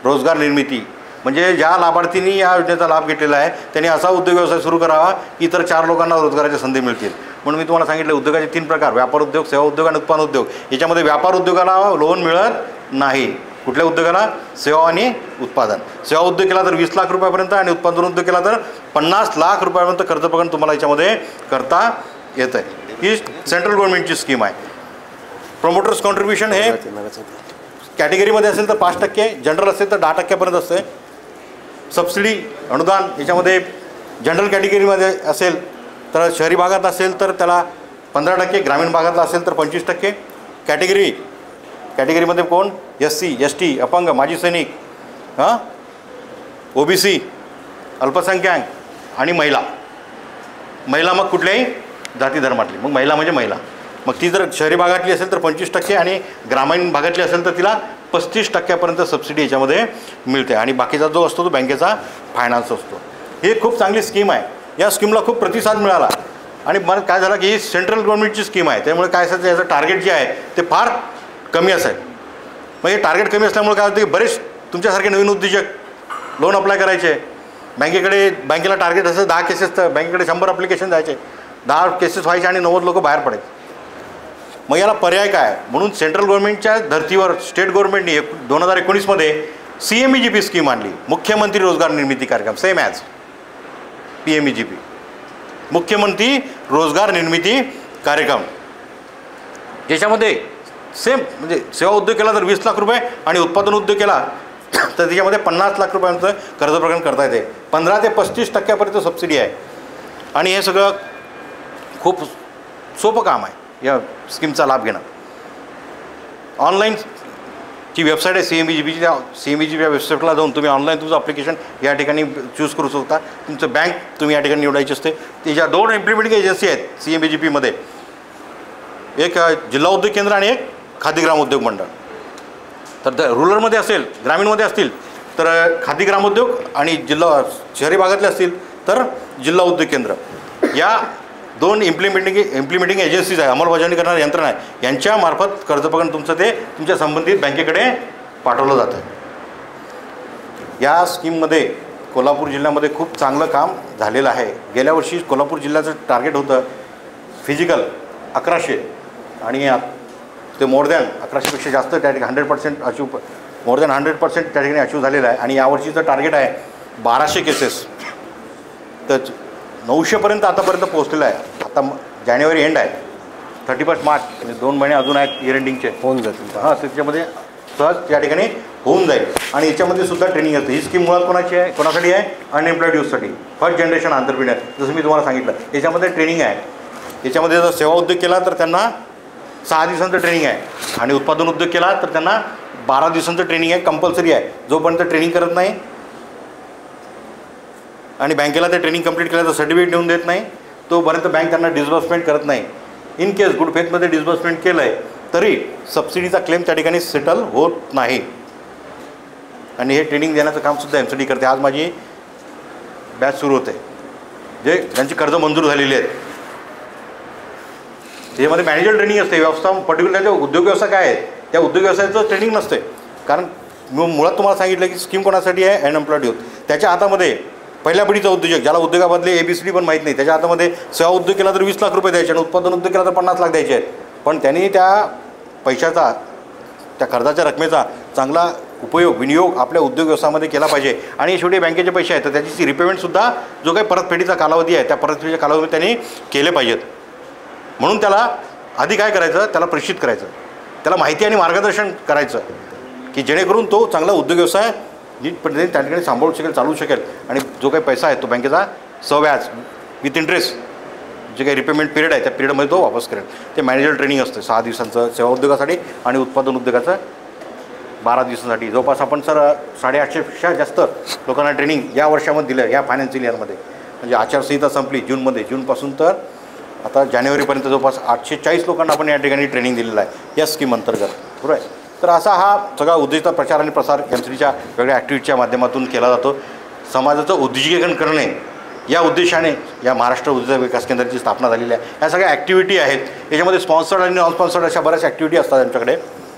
रोजगार निर्मिती म्हणजे ज्या लाभार्थींनी या योजनेचा लाभ घेतलेला आहे त्यांनी असा उद्योग व्यवसाय सुरू करावा की इतर 4 लोकांना रोजगाराच्या संधी मिळतील. म्हणून मी तुम्हाला सांगितलं उद्योगाचे 3 प्रकार, व्यापार उद्योग, सेवा उद्योग आणि उत्पादन उद्योग. याच्यामध्ये व्यापार उद्योगाला लोन मिळत नाही. कुठल्या उद्योगाला, सेवा आणि उत्पादन. सेवा उद्योग केला तर 20 लाख रुपयापर्यंत आणि उत्पादन उद्योग केला तर 50 लाख रुपयापर्यंत कर्ज प्रदान तुम्हाला याच्यामध्ये करता येतं आहे. ही सेंट्रल गव्हर्नमेंटची स्कीम आहे. प्रमोटर्स कॉन्ट्रीब्युशन हे कॅटेगरीमध्ये असेल तर 5%, जनरल असेल तर 10% असते. सबसिडी अनुदान याच्यामध्ये जनरल कॅटेगरीमध्ये असेल तर, शहरी भागात असेल तर त्याला 15%, ग्रामीण भागातला असेल तर 25%. कॅटेगरीमध्ये कोण, SC, ST, अपंग, माजी सैनिक, OBC, अल्पसंख्याक आणि महिला. मग कुठल्याही जाती धर्मातली. मग महिला म्हणजे महिला. मग ती जर शहरी भागातली असेल तर 25% आणि ग्रामीण भागातली असेल तर तिला 35% सबसिडी याच्यामध्ये मिळते. आणि बाकीचा जो असतो तो बँकेचा फायनान्स असतो. ही खूप चांगली स्कीम आहे. या स्कीमला खूप प्रतिसाद मिळाला आणि मला काय झालं की ही सेंट्रल गव्हर्नमेंटची स्कीम आहे. त्यामुळे काय असायचं, याचं टार्गेट जे आहे ते फार कमी असेल. मग हे टार्गेट कमी असल्यामुळे काय होतं की बरेच तुमच्यासारखे नवीन उद्योजक लोन अप्लाय करायचे. बँकेला टार्गेट असेल 10 केसेस तर बँकेकडे 100 ॲप्लिकेशन द्यायचे. 10 केसेस व्हायचे आणि 90 लोक बाहेर पडायचे. मग याला पर्याय काय, म्हणून सेंट्रल गव्हर्नमेंटच्या धर्तीवर स्टेट गव्हर्नमेंटने 2019मध्ये CMEGP स्कीम आणली. मुख्यमंत्री रोजगार निर्मिती कार्यक्रम, सेम ॲज PMEGP, मुख्यमंत्री रोजगार निर्मिती कार्यक्रम. ज्याच्यामध्ये सेम म्हणजे सेवा उद्योग केला तर 20 लाख रुपये आणि उत्पादन उद्योग केला तर त्याच्यामध्ये 50 लाख रुपयांचं कर्ज प्रदान करता येते. 15 ते 35% सबसिडी आहे. आणि हे सगळं खूप सोपं काम आहे या स्कीमचा लाभ घेणं. ऑनलाईनची वेबसाईट आहे CMEGP या वेबसाईटला जाऊन तुम्ही ऑनलाईन तुमचं ॲप्लिकेशन या ठिकाणी चूज करू शकता. तुमचं बँक तुम्ही या ठिकाणी निवडायची असते. त्याच्या 2 इम्प्लिमेंटिंग एजन्सी आहेत CMEGPमध्ये, एक जिल्हा उद्योग केंद्र आणि एक खादी ग्राम उद्योग मंडळ. तर रुरलमध्ये असेल, ग्रामीणमध्ये असतील तर खादी ग्राम उद्योग आणि शहरी भागातले असतील तर जिल्हा उद्योग केंद्र. या 2 इम्प्लिमेंटिंग एजन्सीज आहे, अंमलबजावणी करणारी यंत्रणा आहे. यांच्यामार्फत कर्ज प्रदान तुमचं ते तुमच्या संबंधित बँकेकडे पाठवलं जातं. या स्कीममध्ये कोल्हापूर जिल्ह्यामध्ये खूप चांगलं काम झालेलं आहे. गेल्या वर्षी कोल्हापूर जिल्ह्याचं टार्गेट होतं फिजिकल 1100 आणि ते मोर दॅन 1100पेक्षा जास्त त्या ठिकाणी 100% अचीव, मोर दॅन 100% त्या ठिकाणी अचीव झालेलं आहे. आणि यावर्षीचं टार्गेट आहे 1200 केसेस, तर 900पर्यंत आतापर्यंत पोहोचलेलं आहे. आता जानेवारी एंड आहे, 31 मार्च म्हणजे 2 महिने अजून आहेत इयर एंडिंगचे, होऊन जातील. त्याच्यामध्ये सहज या ठिकाणी होऊन जाईल. आणि याच्यामध्ये सुद्धा ट्रेनिंग असते. ही स्कीम मुळात कोणासाठी आहे, अनएम्प्लॉईड यूथसाठी, फर्स्ट जनरेशन एंटरप्रेन्योर. जसं मी तुम्हाला सांगितलं याच्यामध्ये ट्रेनिंग आहे. याच्यामध्ये जर सेवा उद्योग केला तर त्यांना 6 दिवसांचं ट्रेनिंग आहे आणि उत्पादन उद्योग केला तर त्यांना 12 दिवसांचं ट्रेनिंग आहे, कंपल्सरी आहे. जोपर्यंत ट्रेनिंग करत नाही आणि बँकेला ते ट्रेनिंग कंप्लीट केल्याचं सर्टिफिकेट देऊन देत नाही तोपर्यंत बँक त्यांना डिस्बर्समेंट करत नाही. इन केस गुड फेथमध्ये डिस्बर्समेंट केलं आहे तरी सबसिडीचा क्लेम त्या ठिकाणी सेटल होत नाही. आणि हे ट्रेनिंग देण्याचं कामसुद्धा MCD करते. आज माझी बॅच सुरू होते. ज्यांची कर्ज मंजूर झालेली आहेत. त्याच्यामध्ये मॅनेजर ट्रेनिंग असते. व्यवस्था पर्टिक्युलर जो उद्योग व्यवसाय काय आहे त्या उद्योग व्यवसायाचं ट्रेनिंग नसते. कारण मुळात तुम्हाला सांगितलं की स्कीम कोणासाठी आहे, अनएम्प्लॉयड यूथ. त्याच्या हातामध्ये पहिल्या पिढीचा उद्योजक ज्याला उद्योगामधले ABCD पण माहीत नाही, त्याच्या हातामध्ये सेवा उद्योग केला तर 20 लाख रुपये द्यायचे आणि उत्पादन उद्योग केला तर 50 लाख द्यायचे आहेत. पण त्यांनी त्या पैशाचा, त्या कर्जाच्या रकमेचा चांगला उपयोग, विनियोग आपल्या उद्योग व्यवसायामध्ये केला पाहिजे. आणि शेवटी बँकेचे पैसे आहेत तर त्याची रिपेमेंटसुद्धा जो काही परतफेडीचा कालावधी आहे त्या परतफेडीच्या कालावधीमध्ये त्यांनी केले पाहिजेत. म्हणून त्याला आधी काय करायचं, त्याला प्रशिक्षित करायचं, त्याला माहिती आणि मार्गदर्शन करायचं की जेणेकरून तो चांगला उद्योग व्यवसाय नीट पद्धतीने त्या ठिकाणी सांभाळू शकेल, चालवू शकेल आणि जो काही पैसा आहे तो बँकेचा सव्याज विथ इंटरेस्ट जे काही रिपेमेंट पिरियड आहे त्या पिरियडमध्ये तो वापस करेल. ते मॅनेजर ट्रेनिंग असतं 6 दिवसांचं सेवा उद्योगासाठी आणि उत्पादन उद्योगाचं 12 दिवसांसाठी. जवळपास आपण सर 850पेक्षा जास्त लोकांना ट्रेनिंग या वर्षामध्ये दिलं, या फायनान्शियल इयरमध्ये. म्हणजे आचारसंहिता संपली जूनपासून तर आता जानेवारीपर्यंत जवळपास 840 लोकांना आपण या ठिकाणी ट्रेनिंग दिलेलं आहे या स्कीम अंतर्गत. बरोबर आहे. तर असा हा सगळा उद्योजकता प्रचार आणि प्रसार MCDच्या वेगळ्या ॲक्टिव्हिटीच्या माध्यमातून केला जातो. समाजाचं उद्योगीकरण करणे या उद्देशाने या महाराष्ट्र उद्योग विकास केंद्राची स्थापना झालेली आहे. ह्या सगळ्या ॲक्टिव्हिटी आहेत. याच्यामध्ये स्पॉन्सर्ड आणि नॉन स्पॉन्सर्ड अशा बऱ्याच ॲक्टिव्हिटी असतात आमच्याकडे.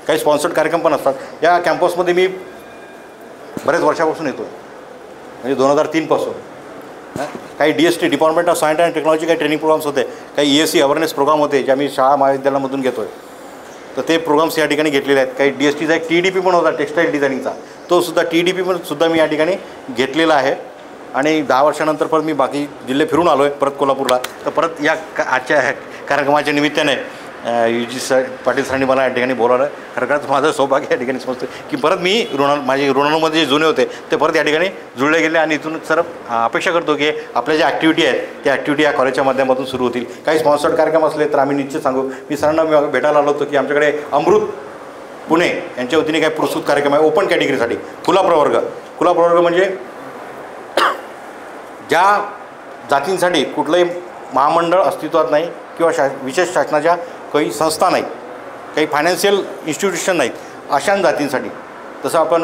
काही स्पॉन्सर्ड कार्यक्रम पण असतात. या कॅम्पसमध्ये मी बऱ्याच वर्षापासून येतो, म्हणजे 2003 पासून. काही DST department of science and technology काही ट्रेनिंग प्रोग्राम्स होते, काही ESC अवेअरनेस प्रोग्राम होते जे आम्ही शाळा महाविद्यालयामधून घेतो आहे. तर ते प्रोग्राम्स या ठिकाणी घेतलेले आहेत. काही DSTचा एक TDP पण होता टेक्स्टाईल डिझायनिंगचा, तो सुद्धा TDP पण सुद्धा मी या ठिकाणी घेतलेला आहे. आणि 10 वर्षानंतर परत मी बाकी जिल्हे फिरून आलो आहे परत कोल्हापूरला. तर परत या आजच्या कार्यक्रमाच्या निमित्ताने UG पाटील सरांनी मला या ठिकाणी बोलावलं. खरंच माझं सौभाग्य या ठिकाणी समजतं की परत मी माझे ऋणामध्ये जे जुने होते ते परत या ठिकाणी जुळले गेले. आणि इथून सर अपेक्षा करतो की आपल्या ज्या ॲक्टिव्हिटी आहेत त्या ॲक्टिव्हिटी या कॉलेजच्या माध्यमातून सुरू होतील. काही स्पॉन्सर्ड कार्यक्रम असले तर आम्ही निश्चित सांगू. मी सरांना भेटायला आलो होतो की आमच्याकडे अमृत पुणे यांच्या वतीने काही पुरस्कृत कार्यक्रम आहे ओपन कॅटेगरीसाठी. खुला प्रवर्ग म्हणजे ज्या जातींसाठी कुठलंही महामंडळ अस्तित्वात नाही किंवा विशेष शासनाच्या काही संस्था नाहीत, काही फायनान्शियल इन्स्टिट्यूशन नाहीत, अशा जातींसाठी. जसं आपण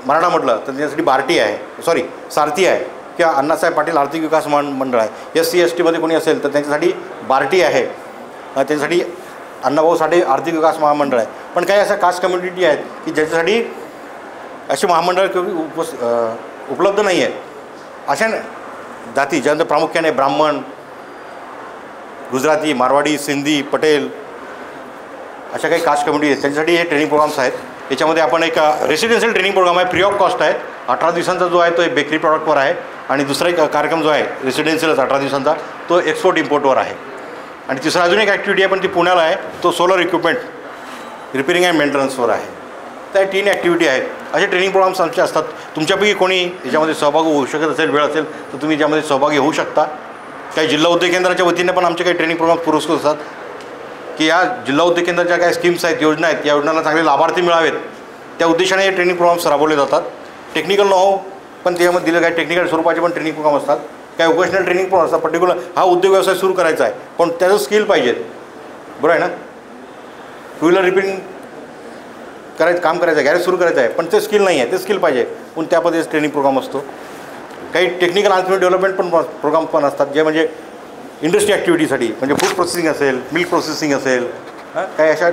मराठा म्हटलं तर त्याच्यासाठी सारथी आहे किंवा अण्णासाहेब पाटील आर्थिक विकास मंडळ आहे. SC ST मध्ये कोणी असेल तर त्यांच्यासाठी बार्टी आहे, त्यांच्यासाठी अण्णाभाऊ साठे आर्थिक विकास महामंडळ आहे. पण काही अशा कास्ट कम्युनिटी आहेत की ज्याच्यासाठी असे महामंडळ उपलब्ध नाही आहेत. अशा जाती ज्यानंतर प्रामुख्याने ब्राह्मण, गुजराती, मारवाडी, सिंधी, पटेल अशा काही कास्ट कम्युनिटी आहेत त्यांच्यासाठी हे ट्रेनिंग प्रोग्राम्स आहेत. याच्यामध्ये आपण एक रेसिडेन्शियल ट्रेनिंग प्रोग्राम आहे, फ्री ऑफ कॉस्ट आहे. 18 दिवसांचा जो आहे तो बेकरी प्रॉडक्टवर आहे. आणि दुसरा एक कार्यक्रम जो आहे रेसिडेन्शियलच 18 दिवसांचा तो एक्सपोर्ट इम्पोर्टवर आहे. आणि तिसरा अजून एक ॲक्टिव्हिटी आहे पण ती पुण्याला आहे, तो सोलर इक्विपमेंट रिपेरिंग अँड मेंटेनन्सवर आहे. त्या 3 ॲक्टिव्हिटी आहेत. असे ट्रेनिंग प्रोग्राम्स आमचे असतात. तुमच्यापैकी कोणी याच्यामध्ये सहभागी होऊ शकत असेल, वेळ असेल तर तुम्ही याच्यामध्ये सहभागी होऊ शकता. काही जिल्हा उद्योग केंद्राच्या वतीने पण आमचे काही ट्रेनिंग प्रोग्राम पुरस्कृत असतात की या जिल्हा उद्योग केंद्राच्या काही स्कीम्स आहेत, योजना आहेत, या योजनांना चांगले लाभार्थी मिळावेत त्या उद्देशाने हे ट्रेनिंग प्रोग्राम्स राबवले जातात. टेक्निकल नो पण त्यामध्ये दिलं काही टेक्निकल स्वरूपाचे पण ट्रेनिंग प्रोग्राम असतात. काही वोकेशनल ट्रेनिंग प्रोग्राम असतात. पर्टिक्युलर हा उद्योग व्यवसाय सुरू करायचा आहे पण त्याचं स्किल पाहिजे. बरोबर आहे ना. 2 व्हीलर रिपेरिंग काम करायचं आहे, गॅरेज सुरू करायचं आहे पण ते स्किल नाही आहे, ते स्किल पाहिजे पण त्या पद्धतीचा ट्रेनिंग प्रोग्राम असतो. काही टेक्निकल एंटरप्रेन्योर डेव्हलपमेंट पण प्रोग्राम पण असतात जे म्हणजे इंडस्ट्री ॲक्टिव्हिटीसाठी, म्हणजे फूड प्रोसेसिंग असेल, मिल्क प्रोसेसिंग असेल, काही अशा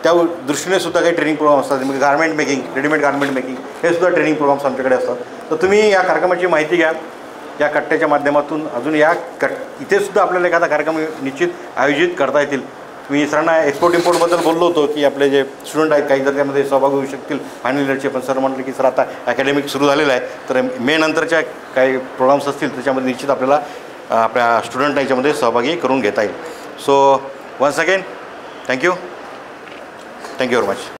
त्या दृष्टीने सुद्धा काही ट्रेनिंग प्रोग्राम असतात. म्हणजे garment making, readymade garment making हे सुद्धा ट्रेनिंग प्रोग्राम्स आमच्याकडे असतात. तर तुम्ही या कार्यक्रमाची माहिती घ्या या कट्ट्याच्या माध्यमातून. अजून इथे सुद्धा आपल्याला एखादा कार्यक्रम निश्चित आयोजित करता येतील. मी सरांना एक्सपोर्ट इम्पोर्टबद्दल बोललो होतो की आपले जे स्टुडंट आहेत काही जर त्यामध्ये सहभागी होऊ शकतील फायनल इयरचे. पण सर म्हटलं की सर आता अकॅडमिक सुरू झालेलं आहे तर मे नंतरच्या काही प्रोग्राम्स असतील त्याच्यामध्ये निश्चित आपल्याला आपल्या स्टुडंट याच्यामध्ये सहभागी करून घेता येईल. So once again thank you very much.